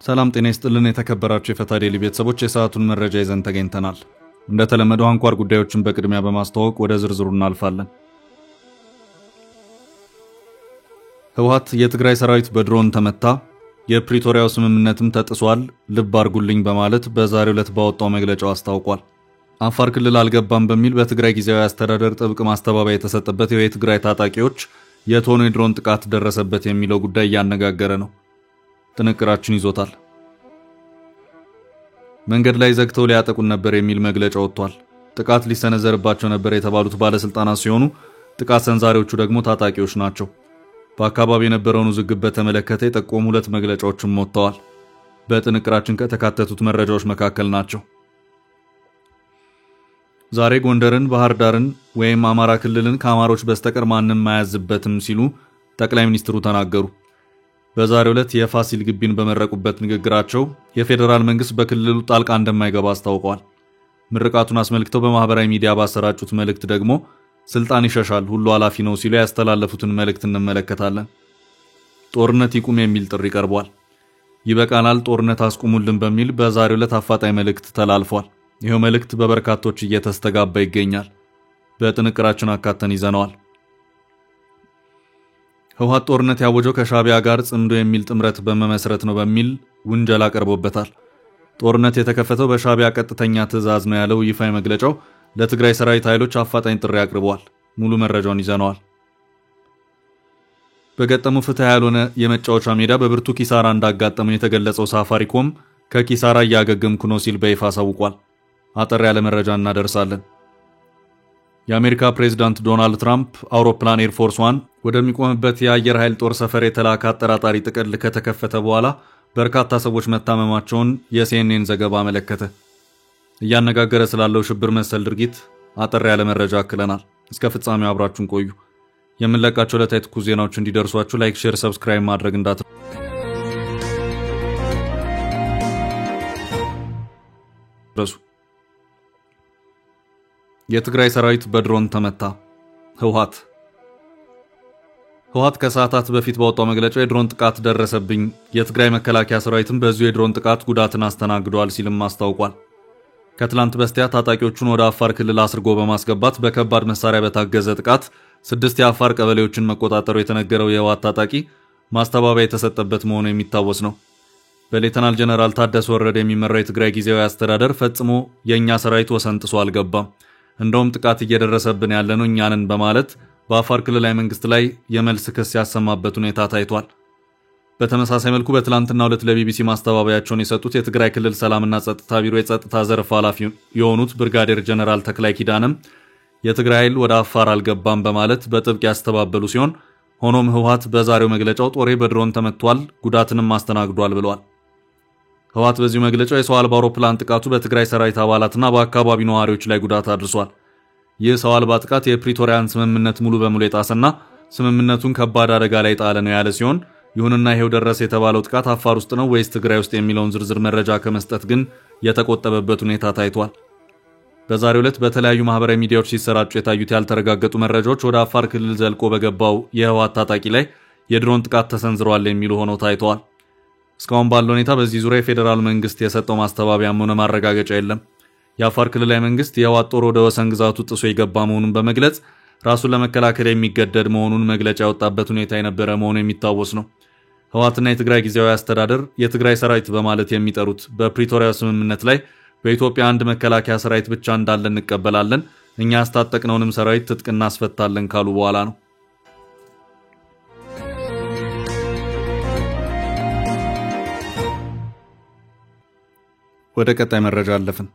ሰላም ጤና ይስጥልን የተከበራችሁ የፈታ ዴሊ ቤተሰቦች የሰዓቱን መረጃ ይዘን ተገኝተናል። እንደተለመደው አንኳር ጉዳዮችን በቅድሚያ በማስተዋወቅ ወደ ዝርዝሩ እናልፋለን። ህወሓት የትግራይ ሰራዊት በድሮን ተመታ፣ የፕሪቶሪያው ስምምነትም ተጥሷል፣ ልብ አርጉልኝ በማለት በዛሬው ዕለት ባወጣው መግለጫው አስታውቋል። አፋር ክልል አልገባም በሚል በትግራይ ጊዜያዊ አስተዳደር ጥብቅ ማስተባበያ የተሰጠበት የትግራይ ታጣቂዎች የቶኖ ድሮን ጥቃት ደረሰበት የሚለው ጉዳይ እያነጋገረ ነው። ጥንቅራችን ይዞታል። መንገድ ላይ ዘግተው ሊያጠቁን ነበር የሚል መግለጫ ወጥቷል። ጥቃት ሊሰነዘርባቸው ነበር የተባሉት ባለስልጣናት ሲሆኑ ጥቃት ሰንዛሪዎቹ ደግሞ ታጣቂዎች ናቸው። በአካባቢው የነበረውን ውዝግብ በተመለከተ የጠቆሙ ሁለት መግለጫዎችም ወጥተዋል። በጥንቅራችን ከተካተቱት መረጃዎች መካከል ናቸው። ዛሬ ጎንደርን፣ ባህር ዳርን ወይም አማራ ክልልን ከአማሮች በስተቀር ማንም ማያዝበትም ሲሉ ጠቅላይ ሚኒስትሩ ተናገሩ። በዛሬው ዕለት የፋሲል ግቢን በመረቁበት ንግግራቸው የፌደራል መንግስት በክልሉ ጣልቃ እንደማይገባ አስታውቀዋል። ምርቃቱን አስመልክተው በማህበራዊ ሚዲያ ባሰራጩት መልእክት ደግሞ ስልጣን ይሸሻል ሁሉ ኃላፊ ነው ሲሉ ያስተላለፉትን መልእክት እንመለከታለን። ጦርነት ይቁም የሚል ጥሪ ቀርቧል። ይበቃናል ጦርነት አስቁሙልን በሚል በዛሬው ዕለት አፋጣኝ መልእክት ተላልፏል። ይሄው መልእክት በበርካቶች እየተስተጋባ ይገኛል። በጥንቅራችን አካተን ይዘነዋል። ህወሓት ጦርነት ያወጀው ከሻቢያ ጋር ጽምዶ የሚል ጥምረት በመመስረት ነው በሚል ውንጀላ ቀርቦበታል። ጦርነት የተከፈተው በሻቢያ ቀጥተኛ ትዕዛዝ ነው ያለው ይፋይ መግለጫው ለትግራይ ሰራዊት ኃይሎች አፋጣኝ ጥሪ አቅርበዋል። ሙሉ መረጃውን ይዘነዋል። በገጠሙ ፍትህ ያልሆነ የመጫወቻ ሜዳ በብርቱ ኪሳራ እንዳጋጠመው የተገለጸው ሳፋሪኮም ከኪሳራ እያገገምኩ ነው ሲል በይፋ አሳውቋል። አጠር ያለ መረጃ እናደርሳለን። የአሜሪካ ፕሬዝዳንት ዶናልድ ትራምፕ አውሮፕላን ኤርፎርስ 1 ወደሚቆምበት የአየር ኃይል ጦር ሰፈር የተላከ አጠራጣሪ ጥቅል ከተከፈተ በኋላ በርካታ ሰዎች መታመማቸውን የሲኤንኤን ዘገባ አመለከተ። እያነጋገረ ስላለው ሽብር መሰል ድርጊት አጠር ያለ መረጃ አክለናል። እስከ ፍጻሜው አብራችሁን ቆዩ። የምንለቃቸው ዕለታዊ ትኩስ ዜናዎች እንዲደርሷችሁ ላይክ፣ ሼር፣ ሰብስክራይብ ማድረግ እንዳትረሱ። የትግራይ ሰራዊት በድሮን ተመታ። ህወሓት ከሰዓታት በፊት ባወጣው መግለጫ የድሮን ጥቃት ደረሰብኝ፣ የትግራይ መከላከያ ሰራዊትም በዚሁ የድሮን ጥቃት ጉዳትን አስተናግዷል ሲልም አስታውቋል። ከትላንት በስቲያ ታጣቂዎቹን ወደ አፋር ክልል አስርጎ በማስገባት በከባድ መሳሪያ በታገዘ ጥቃት 6 የአፋር ቀበሌዎችን መቆጣጠሩ የተነገረው የህወሓት ታጣቂ ማስተባበያ የተሰጠበት መሆኑ የሚታወስ ነው። በሌተናል ጀነራል ታደሰ ወረደ የሚመራው የትግራይ ጊዜያዊ አስተዳደር ፈጽሞ የኛ ሰራዊት ወሰን ጥሶ አልገባም፣ እንደውም ጥቃት እየደረሰብን ያለነው እኛንን በማለት በአፋር ክልላዊ መንግስት ላይ የመልስ ክስ ያሰማበት ሁኔታ ታይቷል። በተመሳሳይ መልኩ በትላንትናው ዕለት ለቢቢሲ ማስተባበያቸውን የሰጡት የትግራይ ክልል ሰላምና ጸጥታ ቢሮ የጸጥታ ዘርፍ ኃላፊ የሆኑት ብርጋዴር ጀነራል ተክላይ ኪዳንም የትግራይ ኃይል ወደ አፋር አልገባም በማለት በጥብቅ ያስተባበሉ ሲሆን ሆኖም ህወሓት በዛሬው መግለጫው ጦሬ በድሮን ተመቷል፣ ጉዳትንም አስተናግዷል ብለዋል። ህወሓት በዚህ መግለጫው የሰው አልባ አውሮፕላን ጥቃቱ በትግራይ ሰራዊት አባላትና በአካባቢው ነዋሪዎች ላይ ጉዳት አድርሷል። ይህ ሰው አልባ ጥቃት የፕሪቶሪያን ስምምነት ሙሉ በሙሉ የጣሰና ስምምነቱን ከባድ አደጋ ላይ ጣለ ነው ያለ ሲሆን ይሁንና ይሄው ደረሰ የተባለው ጥቃት አፋር ውስጥ ነው ወይስ ትግራይ ውስጥ የሚለውን ዝርዝር መረጃ ከመስጠት ግን የተቆጠበበት ሁኔታ ታይቷል። በዛሬው ዕለት በተለያዩ ማህበራዊ ሚዲያዎች ሲሰራጩ የታዩት ያልተረጋገጡ መረጃዎች ወደ አፋር ክልል ዘልቆ በገባው የህወሓት ታጣቂ ላይ የድሮን ጥቃት ተሰንዝሯል የሚሉ ሆነው ታይተዋል። እስካሁን ባለው ሁኔታ በዚህ ዙሪያ የፌደራል መንግስት የሰጠው ማስተባበያም ሆነ ማረጋገጫ የለም። የአፋር ክልላዊ መንግስት የህወሓት ጦር ወደ ወሰን ግዛቱ ጥሶ የገባ መሆኑን በመግለጽ ራሱን ለመከላከል የሚገደድ መሆኑን መግለጫ ያወጣበት ሁኔታ የነበረ መሆኑ የሚታወስ ነው። ህወሓትና የትግራይ ጊዜያዊ አስተዳደር የትግራይ ሰራዊት በማለት የሚጠሩት በፕሪቶሪያ ስምምነት ላይ በኢትዮጵያ አንድ መከላከያ ሰራዊት ብቻ እንዳለ እንቀበላለን፣ እኛ ያስታጠቅነውንም ሰራዊት ትጥቅ እናስፈታለን ካሉ በኋላ ነው። ወደ ቀጣይ መረጃ አለፍን።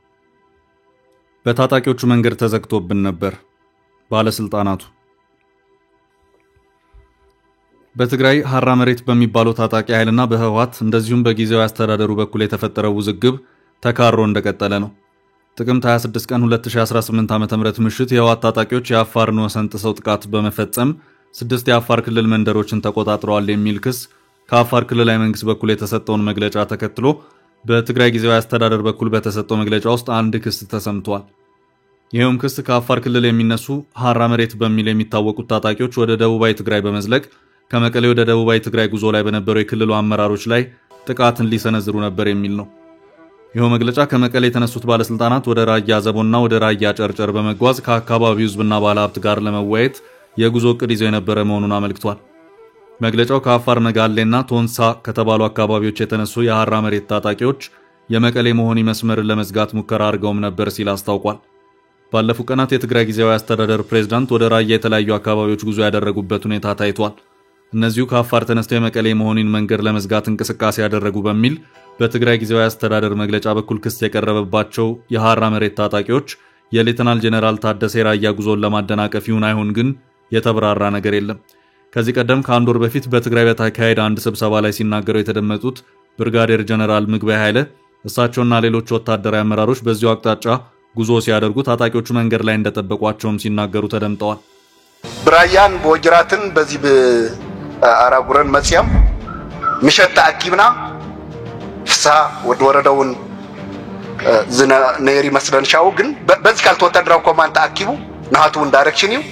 በታጣቂዎቹ መንገድ ተዘግቶብን ነበር ባለስልጣናቱ። በትግራይ ሐራ መሬት በሚባለው ታጣቂ ኃይልና በህወሓት እንደዚሁም በጊዜያዊ አስተዳደሩ በኩል የተፈጠረው ውዝግብ ተካሮ እንደቀጠለ ነው። ጥቅምት 26 ቀን 2018 ዓ.ም ምሽት የህወሓት ታጣቂዎች የአፋርን ወሰን ጥሰው ጥቃት በመፈጸም 6 የአፋር ክልል መንደሮችን ተቆጣጥረዋል የሚል ክስ ከአፋር ክልላዊ መንግስት በኩል የተሰጠውን መግለጫ ተከትሎ በትግራይ ጊዜያዊ አስተዳደር በኩል በተሰጠው መግለጫ ውስጥ አንድ ክስ ተሰምቷል። ይህም ክስ ከአፋር ክልል የሚነሱ ሐራ መሬት በሚል የሚታወቁት ታጣቂዎች ወደ ደቡባዊ ትግራይ በመዝለቅ ከመቀሌ ወደ ደቡባዊ ትግራይ ጉዞ ላይ በነበሩ የክልሉ አመራሮች ላይ ጥቃትን ሊሰነዝሩ ነበር የሚል ነው። ይኸው መግለጫ ከመቀሌ የተነሱት ባለስልጣናት ወደ ራያ ዘቦና ወደ ራያ ጨርጨር በመጓዝ ከአካባቢው ሕዝብና ባለሀብት ጋር ለመወያየት የጉዞ ዕቅድ ይዘው የነበረ መሆኑን አመልክቷል። መግለጫው ከአፋር ነጋሌና ቶንሳ ከተባሉ አካባቢዎች የተነሱ የሐራ መሬት ታጣቂዎች የመቀሌ መሆኒ መስመርን ለመዝጋት ሙከራ አድርገውም ነበር ሲል አስታውቋል። ባለፉት ቀናት የትግራይ ጊዜያዊ አስተዳደር ፕሬዝዳንት ወደ ራያ የተለያዩ አካባቢዎች ጉዞ ያደረጉበት ሁኔታ ታይቷል። እነዚሁ ከአፋር ተነስተው የመቀሌ መሆኒን መንገድ ለመዝጋት እንቅስቃሴ ያደረጉ በሚል በትግራይ ጊዜያዊ አስተዳደር መግለጫ በኩል ክስ የቀረበባቸው የሐራ መሬት ታጣቂዎች የሌተናል ጄኔራል ታደሰ ራያ ጉዞን ለማደናቀፍ ይሁን አይሁን ግን የተብራራ ነገር የለም። ከዚህ ቀደም ከአንድ ወር በፊት በትግራይ በተካሄደ አንድ ስብሰባ ላይ ሲናገሩ የተደመጡት ብርጋዴር ጀነራል ምግበይ ኃይለ እሳቸውና ሌሎች ወታደራዊ አመራሮች በዚሁ አቅጣጫ ጉዞ ሲያደርጉ ታጣቂዎቹ መንገድ ላይ እንደጠበቋቸውም ሲናገሩ ተደምጠዋል። ብራያን በወጅራትን በዚህ በአራጉረን መጽያም ምሸት አኪብና ፍሳ ወደ ወረዳውን ዝና ነይሪ መስለን ሻው ግን በዚህ ካልተ ወታደራው ኮማንድ አኪቡ ናቱን ዳይሬክሽን ይው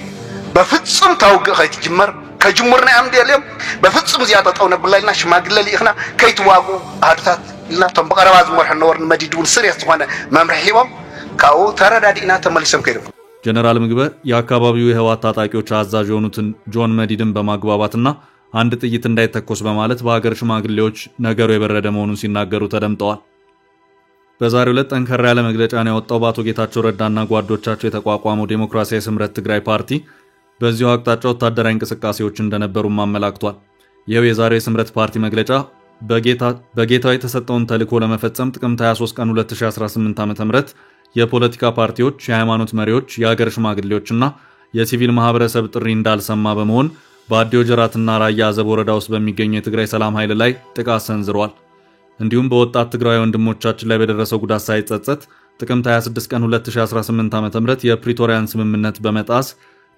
በፍጹም ታውቅ ከይትጅመር ከጅሙርና አምድ የለም በፍጹም ዚያጣጣው ነብላይና ሽማግለል ይخنا ከይትዋጉ አድታት እና ተንበቀረባ ዝመርሕ ነወርን መዲዱን ስሪየስ ሆነ መምርሒቦም ካው ተረዳዲና ተመልሰም ከይደው ጀነራል ምግበ የአካባቢው የህወሓት ታጣቂዎች አዛዥ የሆኑትን ጆን መዲድን በማግባባትና አንድ ጥይት እንዳይተኮስ በማለት በሀገር ሽማግሌዎች ነገሩ የበረደ መሆኑን ሲናገሩ ተደምጠዋል። በዛሬው ዕለት ጠንከር ያለ መግለጫ ነው ያወጣው በአቶ ጌታቸው ረዳና ጓዶቻቸው የተቋቋመው ዴሞክራሲያዊ ስምረት ትግራይ ፓርቲ በዚሁ አቅጣጫ ወታደራዊ እንቅስቃሴዎች እንደነበሩም አመላክቷል። ይኸው የዛሬው ስምረት ፓርቲ መግለጫ በጌታው የተሰጠውን ተልዕኮ ለመፈጸም ጥቅምት 23 ቀን 2018 ዓ.ም የፖለቲካ ፓርቲዎች፣ የሃይማኖት መሪዎች፣ የሀገር ሽማግሌዎችና የሲቪል ማህበረሰብ ጥሪ እንዳልሰማ በመሆን በአዲ ወጀራትና ራያ አዘብ ወረዳ ውስጥ በሚገኙ የትግራይ ሰላም ኃይል ላይ ጥቃት ሰንዝሯል። እንዲሁም በወጣት ትግራይ ወንድሞቻችን ላይ በደረሰው ጉዳት ሳይጸጸት ጥቅምት 26 ቀን 2018 ዓ.ም የፕሪቶሪያን ስምምነት በመጣስ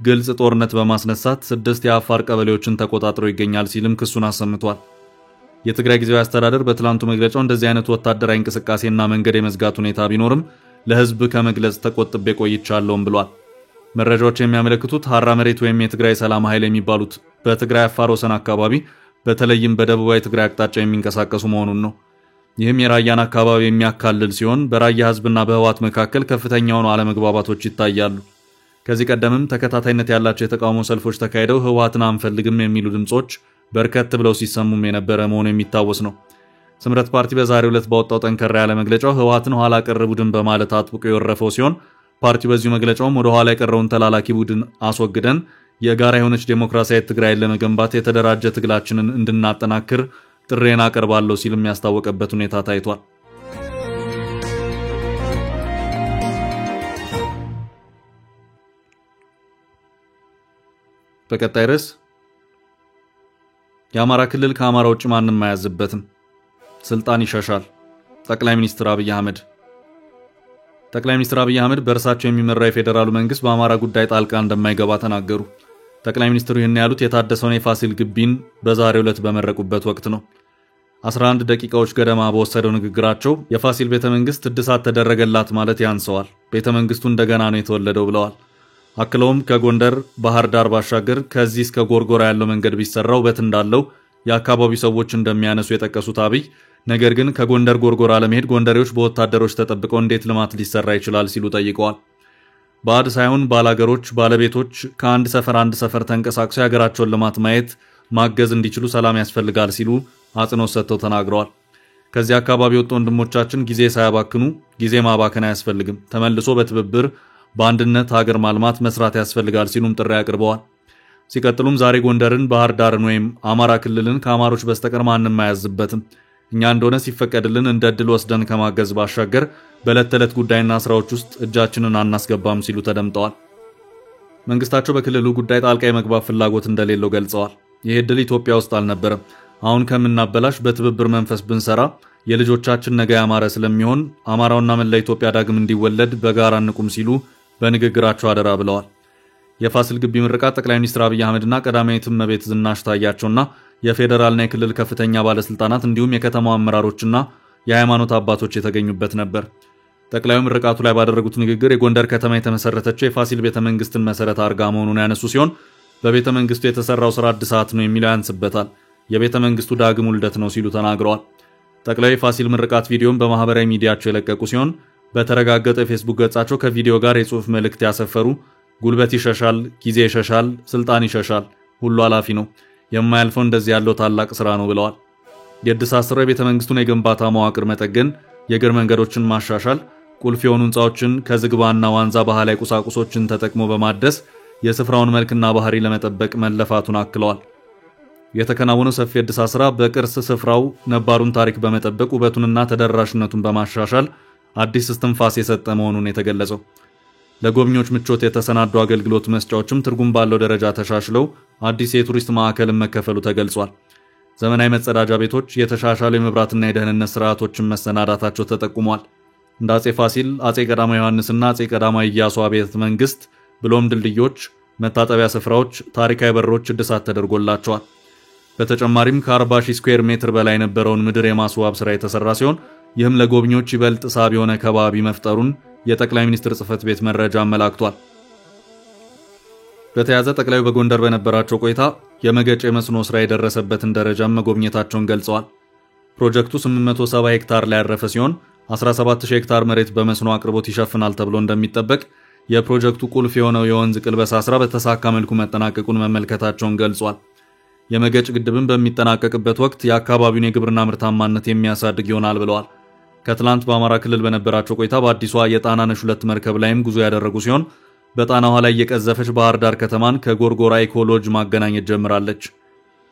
ግልጽ ጦርነት በማስነሳት 6 የአፋር ቀበሌዎችን ተቆጣጥሮ ይገኛል ሲልም ክሱን አሰምቷል። የትግራይ ጊዜያዊ አስተዳደር በትላንቱ መግለጫው እንደዚህ አይነት ወታደራዊ እንቅስቃሴና መንገድ የመዝጋት ሁኔታ ቢኖርም ለህዝብ ከመግለጽ ተቆጥቤ ቆይቻለሁም ብሏል። መረጃዎች የሚያመለክቱት ሐራ መሬት ወይም የትግራይ ሰላም ኃይል የሚባሉት በትግራይ አፋር ወሰን አካባቢ በተለይም በደቡባዊ ትግራይ አቅጣጫ የሚንቀሳቀሱ መሆኑን ነው። ይህም የራያን አካባቢ የሚያካልል ሲሆን በራያ ህዝብና በህወሓት መካከል ከፍተኛ የሆኑ አለመግባባቶች ይታያሉ። ከዚህ ቀደምም ተከታታይነት ያላቸው የተቃውሞ ሰልፎች ተካሂደው ህወሓትን አንፈልግም የሚሉ ድምጾች በርከት ብለው ሲሰሙም የነበረ መሆኑ የሚታወስ ነው። ስምረት ፓርቲ በዛሬው ዕለት ባወጣው ጠንከር ያለ መግለጫው ህወሓትን ኋላ ቀር ቡድን በማለት አጥብቆ የወረፈው ሲሆን ፓርቲው በዚሁ መግለጫውም ወደ ኋላ የቀረውን ተላላኪ ቡድን አስወግደን የጋራ የሆነች ዴሞክራሲያዊ ትግራይን ለመገንባት የተደራጀ ትግላችንን እንድናጠናክር ጥሬን አቀርባለሁ ሲልም ያስታወቀበት ሁኔታ ታይቷል። በቀጣይ ርዕስ የአማራ ክልል ከአማራ ውጭ ማንንም አያዝበትም፣ ስልጣን ይሸሻል። ጠቅላይ ሚኒስትር አብይ አህመድ በእርሳቸው የሚመራው የፌዴራሉ መንግስት በአማራ ጉዳይ ጣልቃ እንደማይገባ ተናገሩ። ጠቅላይ ሚኒስትሩ ይህን ያሉት የታደሰውን የፋሲል ግቢን በዛሬው ዕለት በመረቁበት ወቅት ነው። 11 ደቂቃዎች ገደማ በወሰደው ንግግራቸው የፋሲል ቤተመንግስት እድሳት ተደረገላት ማለት ያንሰዋል፣ ቤተመንግስቱ እንደገና ነው የተወለደው ብለዋል። አክለውም ከጎንደር ባህር ዳር ባሻገር ከዚህ እስከ ጎርጎራ ያለው መንገድ ቢሰራው በት እንዳለው የአካባቢው ሰዎች እንደሚያነሱ የጠቀሱት አብይ ነገር ግን ከጎንደር ጎርጎራ ለመሄድ ጎንደሬዎች በወታደሮች ተጠብቀው እንዴት ልማት ሊሰራ ይችላል ሲሉ ጠይቀዋል። ባዕድ ሳይሆን ባላገሮች ባለቤቶች ከአንድ ሰፈር ተንቀሳቅሰው የሀገራቸውን ልማት ማየት ማገዝ እንዲችሉ ሰላም ያስፈልጋል ሲሉ አጽንኦት ሰጥተው ተናግረዋል። ከዚህ አካባቢ ወጣ ወንድሞቻችን ጊዜ ሳያባክኑ ጊዜ ማባከን አያስፈልግም፣ ተመልሶ በትብብር በአንድነት ሀገር ማልማት መስራት ያስፈልጋል ሲሉም ጥሪ አቅርበዋል። ሲቀጥሉም ዛሬ ጎንደርን ባህር ዳርን ወይም አማራ ክልልን ከአማሮች በስተቀር ማንንም አያዝበትም፣ እኛ እንደሆነ ሲፈቀድልን እንደ ዕድል ወስደን ከማገዝ ባሻገር በዕለት ተዕለት ጉዳይና ስራዎች ውስጥ እጃችንን አናስገባም ሲሉ ተደምጠዋል። መንግስታቸው በክልሉ ጉዳይ ጣልቃ የመግባት ፍላጎት እንደሌለው ገልጸዋል። ይህ ዕድል ኢትዮጵያ ውስጥ አልነበረም፣ አሁን ከምናበላሽ በትብብር መንፈስ ብንሰራ የልጆቻችን ነገ ያማረ ስለሚሆን አማራውና መላ ኢትዮጵያ ዳግም እንዲወለድ በጋራ እንቁም ሲሉ በንግግራቸው አደራ ብለዋል። የፋሲል ግቢ ምርቃት ጠቅላይ ሚኒስትር አብይ አህመድና ቀዳማዊት እመቤት ዝናሽ ታያቸውና የፌዴራልና የክልል ከፍተኛ ባለስልጣናት እንዲሁም የከተማው አመራሮችና የሃይማኖት አባቶች የተገኙበት ነበር። ጠቅላዩ ምርቃቱ ላይ ባደረጉት ንግግር የጎንደር ከተማ የተመሰረተችው የፋሲል ቤተመንግስትን መሰረት አድርጋ መሆኑን ያነሱ ሲሆን በቤተመንግስቱ የተሰራው ስራ እድሳት ነው የሚለው ያንስበታል። የቤተመንግስቱ ዳግም ውልደት ነው ሲሉ ተናግረዋል። ጠቅላዩ የፋሲል ምርቃት ቪዲዮን በማህበራዊ ሚዲያቸው የለቀቁ ሲሆን በተረጋገጠ የፌስቡክ ገጻቸው ከቪዲዮ ጋር የጽሑፍ መልእክት ያሰፈሩ ጉልበት ይሸሻል፣ ጊዜ ይሸሻል፣ ስልጣን ይሸሻል፣ ሁሉ ኃላፊ ነው፣ የማያልፈው እንደዚህ ያለው ታላቅ ስራ ነው ብለዋል። የእድሳት ስራው የቤተመንግስቱን የግንባታ መዋቅር መጠገን፣ የእግር መንገዶችን ማሻሻል፣ ቁልፍ የሆኑ ህንፃዎችን ከዝግባና ዋንዛ ባህላዊ ቁሳቁሶችን ተጠቅሞ በማደስ የስፍራውን መልክና ባህሪ ለመጠበቅ መለፋቱን አክለዋል። የተከናወነው ሰፊ የእድሳት ስራ በቅርስ ስፍራው ነባሩን ታሪክ በመጠበቅ ውበቱንና ተደራሽነቱን በማሻሻል አዲስ እስትንፋስ የሰጠ መሆኑን የተገለጸው። ለጎብኚዎች ምቾት የተሰናዱ አገልግሎት መስጫዎችም ትርጉም ባለው ደረጃ ተሻሽለው አዲስ የቱሪስት ማዕከልን መከፈሉ ተገልጿል። ዘመናዊ መጸዳጃ ቤቶች፣ የተሻሻሉ የመብራትና የደህንነት ስርዓቶችን መሰናዳታቸው ተጠቁሟል። እንደ አጼ ፋሲል፣ አጼ ቀዳማዊ ዮሐንስና አጼ ቀዳማዊ ኢያሱ ቤተ መንግስት ብሎም ድልድዮች፣ መታጠቢያ ስፍራዎች፣ ታሪካዊ በሮች እድሳት ተደርጎላቸዋል። በተጨማሪም ከ40,000 ስኩዌር ሜትር በላይ የነበረውን ምድር የማስዋብ ስራ የተሰራ ሲሆን ይህም ለጎብኚዎች ይበልጥ ሳቢ የሆነ ከባቢ መፍጠሩን የጠቅላይ ሚኒስትር ጽሕፈት ቤት መረጃ አመላክቷል። በተያያዘ ጠቅላዩ በጎንደር በነበራቸው ቆይታ የመገጭ መስኖ ስራ የደረሰበትን ደረጃም መጎብኘታቸውን ገልጸዋል። ፕሮጀክቱ 870 ሄክታር ላይ ያረፈ ሲሆን 17000 ሄክታር መሬት በመስኖ አቅርቦት ይሸፍናል ተብሎ እንደሚጠበቅ፣ የፕሮጀክቱ ቁልፍ የሆነው የወንዝ ቅልበሳ ስራ በተሳካ መልኩ መጠናቀቁን መመልከታቸውን ገልጿል። የመገጭ ግድብን በሚጠናቀቅበት ወቅት የአካባቢውን የግብርና ምርታማነት የሚያሳድግ ይሆናል ብለዋል። ከትላንት በአማራ ክልል በነበራቸው ቆይታ በአዲሷ የጣናነሽ 2 መርከብ ላይም ጉዞ ያደረጉ ሲሆን በጣና ውሃ ላይ እየቀዘፈች ባህር ዳር ከተማን ከጎርጎራ ኢኮሎጅ ማገናኘት ጀምራለች።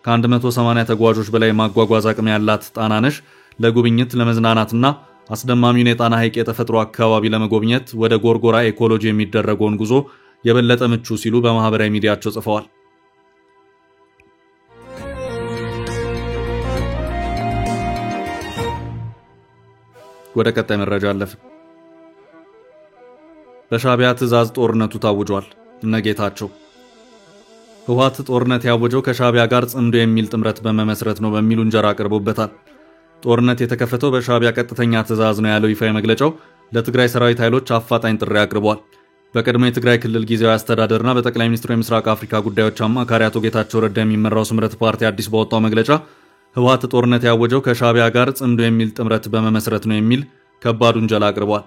ከ180 ተጓዦች በላይ ማጓጓዝ አቅም ያላት ጣናነሽ ለጉብኝት ለመዝናናትና አስደማሚውን የጣና ሐይቅ የተፈጥሮ አካባቢ ለመጎብኘት ወደ ጎርጎራ ኢኮሎጅ የሚደረገውን ጉዞ የበለጠ ምቹ ሲሉ በማህበራዊ ሚዲያቸው ጽፈዋል። ወደ ቀጣይ መረጃ አለፍ። በሻዕቢያ ትዕዛዝ ጦርነቱ ታውጇል። እነጌታቸው ህወሓት ጦርነት ያወጀው ከሻዕቢያ ጋር ጽምዶ የሚል ጥምረት በመመስረት ነው በሚል እንጀራ አቅርቦበታል። ጦርነት የተከፈተው በሻዕቢያ ቀጥተኛ ትዕዛዝ ነው ያለው ይፋዊ መግለጫው ለትግራይ ሰራዊት ኃይሎች አፋጣኝ ጥሪ አቅርቧል። በቀድሞ የትግራይ ክልል ጊዜያዊ አስተዳደርና በጠቅላይ ሚኒስትሩ የምስራቅ አፍሪካ ጉዳዮች አማካሪ አቶ ጌታቸው ረዳ የሚመራው ስምረት ፓርቲ አዲስ ባወጣው መግለጫ ህወሓት ጦርነት ያወጀው ከሻዕቢያ ጋር ጽምዶ የሚል ጥምረት በመመስረት ነው የሚል ከባድ ውንጀላ አቅርቧል።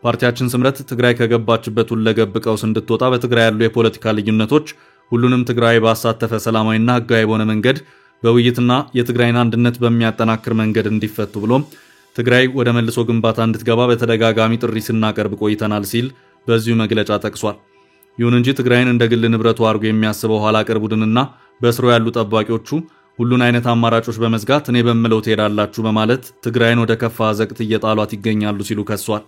ፓርቲያችን ስምረት ትግራይ ከገባችበት ሁለገብ ቀውስ እንድትወጣ በትግራይ ያሉ የፖለቲካ ልዩነቶች ሁሉንም ትግራይ ባሳተፈ ሰላማዊና ህጋዊ በሆነ መንገድ በውይይትና የትግራይን አንድነት በሚያጠናክር መንገድ እንዲፈቱ ብሎም ትግራይ ወደ መልሶ ግንባታ እንድትገባ በተደጋጋሚ ጥሪ ስናቀርብ ቆይተናል ሲል በዚሁ መግለጫ ጠቅሷል። ይሁን እንጂ ትግራይን እንደ ግል ንብረቱ አድርጎ የሚያስበው ኋላ ቀር ቡድንና በስሩ ያሉ ጠባቂዎቹ ሁሉን አይነት አማራጮች በመዝጋት እኔ በመለው ትሄዳላችሁ በማለት ትግራይን ወደ ከፋ ዘቅት እየጣሏት ይገኛሉ ሲሉ ከሷል።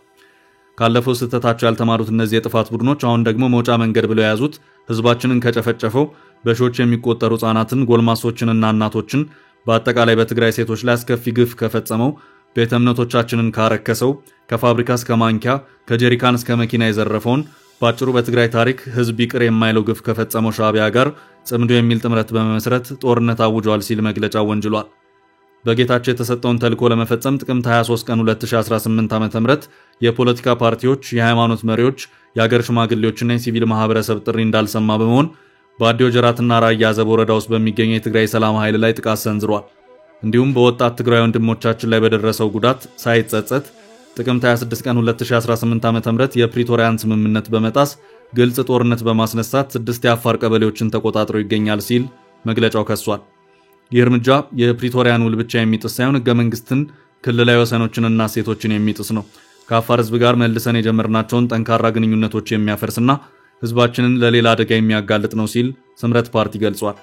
ካለፈው ስህተታቸው ያልተማሩት እነዚህ የጥፋት ቡድኖች አሁን ደግሞ መውጫ መንገድ ብለው የያዙት ህዝባችንን ከጨፈጨፈው በሺዎች የሚቆጠሩ ህጻናትን፣ ጎልማሶችንና እናቶችን በአጠቃላይ በትግራይ ሴቶች ላይ አስከፊ ግፍ ከፈጸመው፣ ቤተ እምነቶቻችንን ካረከሰው፣ ከፋብሪካ እስከ ማንኪያ ከጀሪካን እስከ መኪና የዘረፈውን ባጭሩ በትግራይ ታሪክ ህዝብ ይቅር የማይለው ግፍ ከፈጸመው ሻዕቢያ ጋር ጽምዶ የሚል ጥምረት በመመስረት ጦርነት አውጇል ሲል መግለጫው ወንጅሏል። በጌታቸው የተሰጠውን ተልዕኮ ለመፈጸም ጥቅምት 23 ቀን 2018 ዓ.ም የፖለቲካ ፓርቲዎች፣ የሃይማኖት መሪዎች፣ የሀገር ሽማግሌዎችና የሲቪል ማህበረሰብ ጥሪ እንዳልሰማ በመሆን በአዲዮ ጀራትና ራያ አዘብ ወረዳ ውስጥ በሚገኘው የትግራይ ሰላም ኃይል ላይ ጥቃት ሰንዝሯል። እንዲሁም በወጣት ትግራይ ወንድሞቻችን ላይ በደረሰው ጉዳት ሳይጸጸት ጥቅምት 26 ቀን 2018 ዓ.ም የፕሪቶሪያን ስምምነት በመጣስ ግልጽ ጦርነት በማስነሳት 6 የአፋር ቀበሌዎችን ተቆጣጥሮ ይገኛል ሲል መግለጫው ከሷል። ይህ እርምጃ የፕሪቶሪያን ውል ብቻ የሚጥስ ሳይሆን ህገ መንግስትን፣ ክልላዊ ወሰኖችንና እሴቶችን የሚጥስ ነው። ከአፋር ህዝብ ጋር መልሰን የጀመርናቸውን ጠንካራ ግንኙነቶች የሚያፈርስና ህዝባችንን ለሌላ አደጋ የሚያጋልጥ ነው ሲል ስምረት ፓርቲ ገልጿል።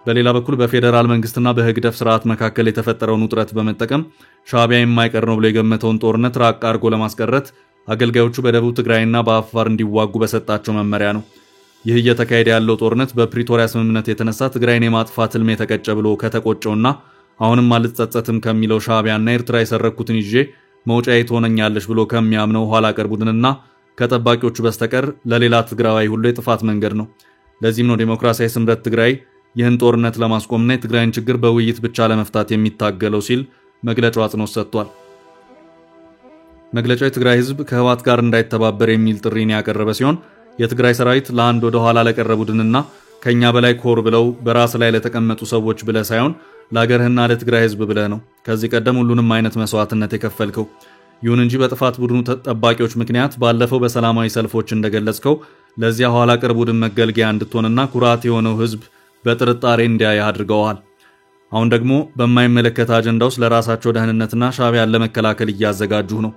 በሌላ በኩል በፌዴራል መንግስትና በህግደፍ ስርዓት መካከል የተፈጠረውን ውጥረት በመጠቀም ሻዕቢያ የማይቀር ነው ብሎ የገመተውን ጦርነት ራቅ አድርጎ ለማስቀረት አገልጋዮቹ በደቡብ ትግራይና በአፋር እንዲዋጉ በሰጣቸው መመሪያ ነው። ይህ እየተካሄደ ያለው ጦርነት በፕሪቶሪያ ስምምነት የተነሳ ትግራይን የማጥፋት ህልም የተቀጨ ብሎ ከተቆጨውና አሁንም አልጸጸትም ከሚለው ሻዕቢያና ኤርትራ የሰረኩትን ይዤ መውጫዬ ትሆነኛለች ብሎ ከሚያምነው ኋላ ቀር ቡድንና ከጠባቂዎቹ በስተቀር ለሌላ ትግራዋይ ሁሉ የጥፋት መንገድ ነው። ለዚህም ነው ዴሞክራሲያዊ ስምረት ትግራይ ይህን ጦርነት ለማስቆምና የትግራይን ችግር በውይይት ብቻ ለመፍታት የሚታገለው ሲል መግለጫው አጽንኦት ሰጥቷል። መግለጫው የትግራይ ህዝብ ከህወሓት ጋር እንዳይተባበር የሚል ጥሪን ያቀረበ ሲሆን የትግራይ ሰራዊት ለአንድ ወደ ኋላ ለቀረቡ ቡድንና ከኛ በላይ ኮር ብለው በራስ ላይ ለተቀመጡ ሰዎች ብለ ሳይሆን ለሀገርህና ለትግራይ ህዝብ ብለ ነው ከዚህ ቀደም ሁሉንም አይነት መስዋዕትነት የከፈልከው። ይሁን እንጂ በጥፋት ቡድኑ ተጠባቂዎች ምክንያት ባለፈው በሰላማዊ ሰልፎች እንደገለጽከው ለዚያ ኋላ ቀር ቡድን መገልገያ እንድትሆንና ኩራት የሆነው ህዝብ በጥርጣሬ እንዲያይ አድርገዋል። አሁን ደግሞ በማይመለከት አጀንዳው ለራሳቸው ደህንነትና ሻዕቢያን ለመከላከል እያዘጋጁ ነው።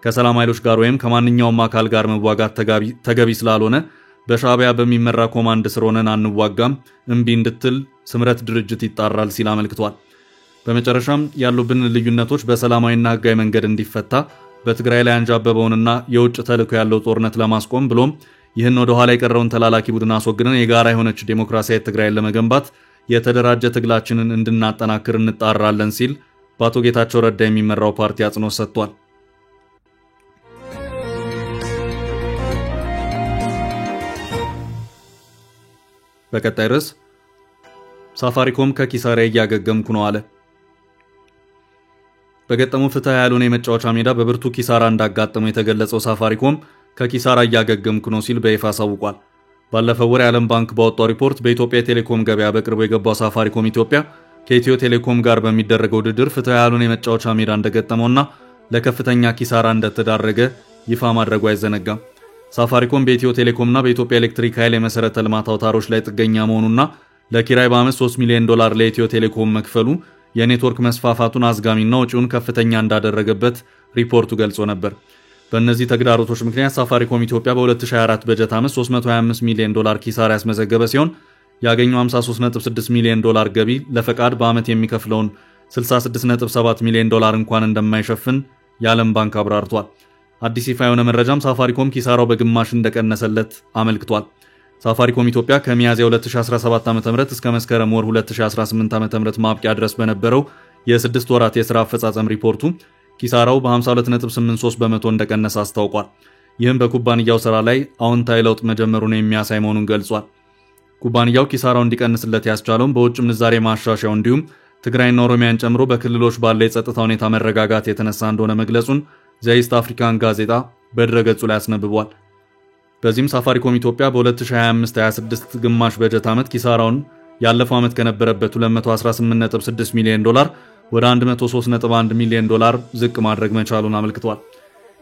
ከሰላም ኃይሎች ጋር ወይም ከማንኛውም አካል ጋር መዋጋት ተገቢ ስላልሆነ በሻዕቢያ በሚመራ ኮማንድ ስር ሆነን አንዋጋም፣ እምቢ እንድትል ስምረት ድርጅት ይጣራል ሲል አመልክቷል። በመጨረሻም ያሉብን ልዩነቶች በሰላማዊና ህጋዊ መንገድ እንዲፈታ በትግራይ ላይ አንጃበበውንና የውጭ ተልዕኮ ያለው ጦርነት ለማስቆም ብሎም ይህን ወደ ኋላ የቀረውን ተላላኪ ቡድን አስወግደን የጋራ የሆነች ዴሞክራሲያዊ ትግራይን ለመገንባት የተደራጀ ትግላችንን እንድናጠናክር እንጣራለን ሲል በአቶ ጌታቸው ረዳ የሚመራው ፓርቲ አጽንኦት ሰጥቷል። በቀጣይ ርዕስ ሳፋሪኮም ከኪሳራ እያገገምኩ ነው አለ። በገጠመው ፍትሃ ያልሆነ የመጫወቻ ሜዳ በብርቱ ኪሳራ እንዳጋጠመው የተገለጸው ሳፋሪኮም ከኪሳራ እያገገምኩ ነው ሲል በይፋ አሳውቋል። ባለፈው ወር የዓለም ባንክ ባወጣው ሪፖርት በኢትዮጵያ ቴሌኮም ገበያ በቅርቡ የገባው ሳፋሪኮም ኢትዮጵያ ከኢትዮ ቴሌኮም ጋር በሚደረገው ውድድር ፍትሃ ያልሆነ የመጫወቻ ሜዳ እንደገጠመውና ለከፍተኛ ኪሳራ እንደተዳረገ ይፋ ማድረጉ አይዘነጋም። ሳፋሪኮም በኢትዮ ቴሌኮምና በኢትዮጵያ ኤሌክትሪክ ኃይል የመሰረተ ልማት አውታሮች ላይ ጥገኛ መሆኑና ለኪራይ በዓመት $3 ሚሊዮን ለኢትዮ ቴሌኮም መክፈሉ የኔትወርክ መስፋፋቱን አዝጋሚና ወጪውን ከፍተኛ እንዳደረገበት ሪፖርቱ ገልጾ ነበር። በእነዚህ ተግዳሮቶች ምክንያት ሳፋሪኮም ኢትዮጵያ በ2024 በጀት ዓመት $325 ሚሊዮን ኪሳራ ያስመዘገበ ሲሆን ያገኘው $53.6 ሚሊዮን ገቢ ለፈቃድ በዓመት የሚከፍለውን $66.7 ሚሊዮን እንኳን እንደማይሸፍን የዓለም ባንክ አብራርቷል። አዲስ ይፋ የሆነ መረጃም ሳፋሪኮም ኪሳራው በግማሽ እንደቀነሰለት አመልክቷል። ሳፋሪኮም ኢትዮጵያ ከሚያዝያ 2017 ዓ.ም እስከ መስከረም ወር 2018 ዓ.ም ማብቂያ ድረስ በነበረው የ6 ወራት የሥራ አፈጻጸም ሪፖርቱ ኪሳራው በ52.83% እንደቀነሰ አስታውቋል። ይህም በኩባንያው ሥራ ላይ አዎንታዊ ለውጥ መጀመሩን የሚያሳይ መሆኑን ገልጿል። ኩባንያው ኪሳራው እንዲቀንስለት ያስቻለውም በውጭ ምንዛሬ ማሻሻያው እንዲሁም ትግራይና ኦሮሚያን ጨምሮ በክልሎች ባለ የጸጥታ ሁኔታ መረጋጋት የተነሳ እንደሆነ መግለጹን ዘኢስት አፍሪካን ጋዜጣ በድረገጹ ላይ አስነብቧል። በዚህም ሳፋሪኮም ኢትዮጵያ በ2025-26 ግማሽ በጀት ዓመት ኪሳራውን ያለፈው ዓመት ከነበረበት $218.6 ሚሊዮን ወደ $103.1 ሚሊዮን ዝቅ ማድረግ መቻሉን አመልክቷል።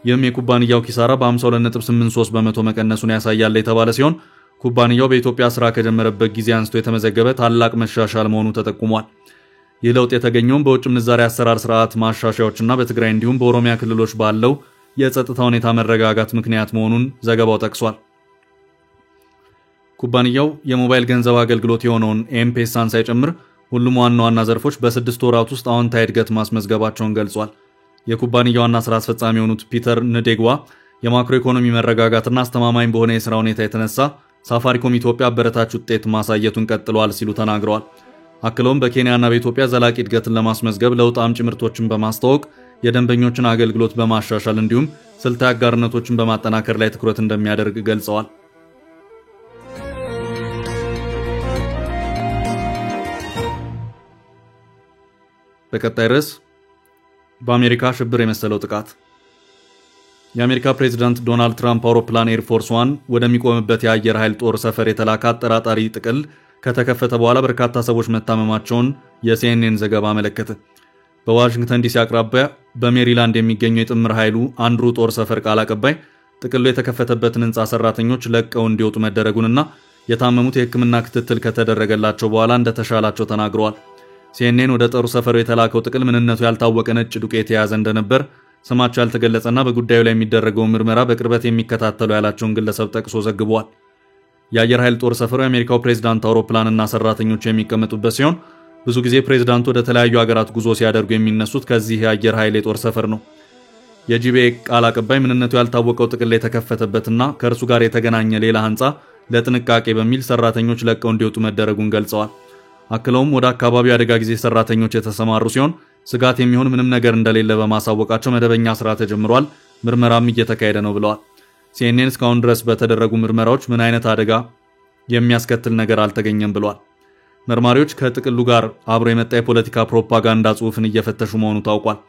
ይህም የኩባንያው ኪሳራ በ52.83% መቀነሱን ያሳያል የተባለ ሲሆን ኩባንያው በኢትዮጵያ ስራ ከጀመረበት ጊዜ አንስቶ የተመዘገበ ታላቅ መሻሻል መሆኑ ተጠቁሟል። ይህ ለውጥ የተገኘው በውጭ ምንዛሬ አሰራር ስርዓት ማሻሻያዎችና በትግራይ እንዲሁም በኦሮሚያ ክልሎች ባለው የጸጥታ ሁኔታ መረጋጋት ምክንያት መሆኑን ዘገባው ጠቅሷል። ኩባንያው የሞባይል ገንዘብ አገልግሎት የሆነውን ኤም-ፔሳን ሳይጨምር ሁሉም ዋና ዋና ዘርፎች በ6 ወራት ውስጥ አዎንታዊ እድገት ማስመዝገባቸውን ገልጿል። የኩባንያው ዋና ስራ አስፈጻሚ የሆኑት ፒተር ንዴግዋ የማክሮ ኢኮኖሚ መረጋጋትና አስተማማኝ በሆነ የሥራ ሁኔታ የተነሳ ሳፋሪኮም ኢትዮጵያ አበረታች ውጤት ማሳየቱን ቀጥሏል ሲሉ ተናግረዋል። አክለውም በኬንያና በኢትዮጵያ ዘላቂ እድገትን ለማስመዝገብ ለውጥ አምጪ ምርቶችን በማስተዋወቅ የደንበኞችን አገልግሎት በማሻሻል እንዲሁም ስልታዊ አጋርነቶችን በማጠናከር ላይ ትኩረት እንደሚያደርግ ገልጸዋል። በቀጣይ ርዕስ በአሜሪካ ሽብር የመሰለው ጥቃት። የአሜሪካ ፕሬዝዳንት ዶናልድ ትራምፕ አውሮፕላን ኤርፎርስ 1 ወደሚቆምበት የአየር ኃይል ጦር ሰፈር የተላከ አጠራጣሪ ጥቅል ከተከፈተ በኋላ በርካታ ሰዎች መታመማቸውን የሲኤንኤን ዘገባ አመለከተ። በዋሽንግተን ዲሲ አቅራቢያ በሜሪላንድ የሚገኘው የጥምር ኃይሉ አንድሩ ጦር ሰፈር ቃል አቀባይ ጥቅሉ የተከፈተበትን ህንፃ ሰራተኞች ለቀው እንዲወጡ መደረጉንና የታመሙት የሕክምና ክትትል ከተደረገላቸው በኋላ እንደተሻላቸው ተናግረዋል። ሲኤንኤን ወደ ጦር ሰፈሩ የተላከው ጥቅል ምንነቱ ያልታወቀ ነጭ ዱቄት የያዘ እንደነበር ስማቸው ያልተገለጸና በጉዳዩ ላይ የሚደረገውን ምርመራ በቅርበት የሚከታተሉ ያላቸውን ግለሰብ ጠቅሶ ዘግቧል። የአየር ኃይል ጦር ሰፈሩ የአሜሪካው ፕሬዝዳንት አውሮፕላንና ሰራተኞች የሚቀመጡበት ሲሆን ብዙ ጊዜ ፕሬዝዳንቱ ወደ ተለያዩ ሀገራት ጉዞ ሲያደርጉ የሚነሱት ከዚህ የአየር ኃይል የጦር ሰፈር ነው። የጂቢኤ ቃል አቀባይ ምንነቱ ያልታወቀው ጥቅል የተከፈተበትና ከእርሱ ጋር የተገናኘ ሌላ ህንፃ ለጥንቃቄ በሚል ሰራተኞች ለቀው እንዲወጡ መደረጉን ገልጸዋል። አክለውም ወደ አካባቢው አደጋ ጊዜ ሰራተኞች የተሰማሩ ሲሆን ስጋት የሚሆን ምንም ነገር እንደሌለ በማሳወቃቸው መደበኛ ስራ ተጀምሯል፣ ምርመራም እየተካሄደ ነው ብለዋል። ሲኤንኤን እስካሁን ድረስ በተደረጉ ምርመራዎች ምን አይነት አደጋ የሚያስከትል ነገር አልተገኘም ብለዋል። መርማሪዎች ከጥቅሉ ጋር አብሮ የመጣ የፖለቲካ ፕሮፓጋንዳ ጽሑፍን እየፈተሹ መሆኑ ታውቋል።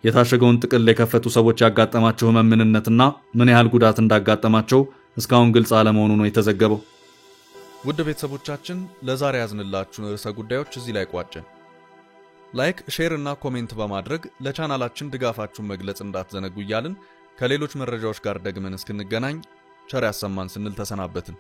የታሸገውን ጥቅል የከፈቱ ሰዎች ያጋጠማቸው ምንነትና ምን ያህል ጉዳት እንዳጋጠማቸው እስካሁን ግልጽ አለመሆኑ ነው የተዘገበው። ውድ ቤተሰቦቻችን ለዛሬ ያዝንላችሁን ርዕሰ ጉዳዮች እዚህ ላይ ቋጨን። ላይክ፣ ሼር እና ኮሜንት በማድረግ ለቻናላችን ድጋፋችሁን መግለጽ እንዳትዘነጉ እያልን ከሌሎች መረጃዎች ጋር ደግመን እስክንገናኝ ቸር ያሰማን ስንል ተሰናበትን።